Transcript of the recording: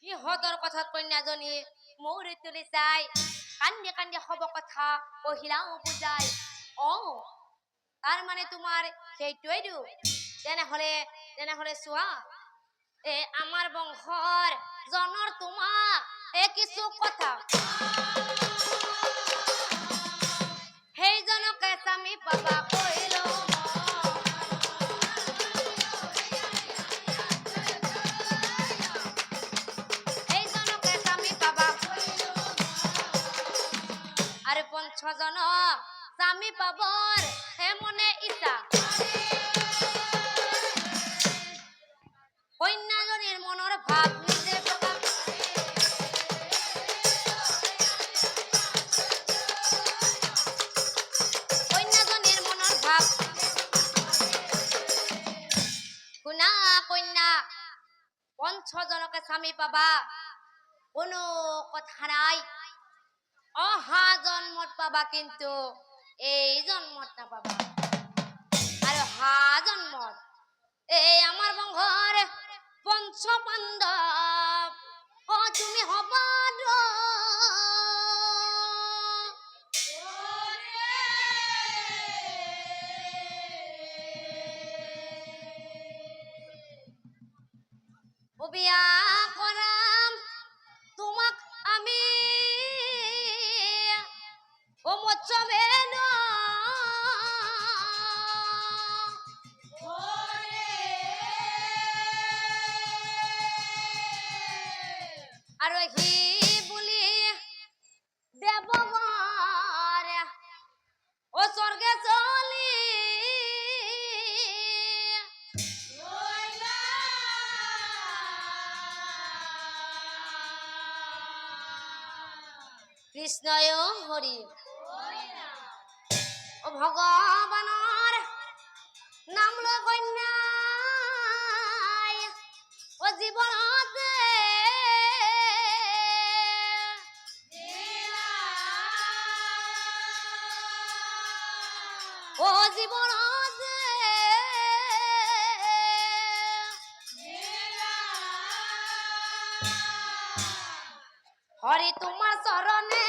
ইহঁতৰ কথাত কন্যাজনী মৌৰি তুলি চাই কান্দে কান্দে হব কথা কহিলাও বুজাই অ তাৰ মানে তোমাৰ সেইটোৱেইটো তেনেহলে চোৱা আমাৰ বংশৰ জনৰ তোমাক কিছু কথা সেইজনকে স্বামী পাবা কইলো সেইজনকে স্বামী পাবা আৰু পঞ্চজন স্বামী পাবৰ মনে ইচ্ছা কন্যাজনীৰ মনৰ ভাৱ নিজে প্ৰকাশ কন্যাজনীৰ মনৰ ভাৱ শুনা কন্যা পঞ্চজনকে স্বামী পাবা কোনো কথা নাই অহা জন্মত পাবা কিন্তু এই জন্মত নাপাবা আৰু হা জন্মত আমার বংশৰ পঞ্চ পাণ্ডৱ তুমি হবা বিয়া কৰাম তোমাক আমি মৎসবে আৰু হি বুলি দেৱগৰ ও স্বৰ্গে চলি কৃষ্ণয় হৰি ও ভগৱানৰ নাম লৈ কন্যাই ও জীৱনত ও জীৱনত হৰি তোমাৰ চৰণে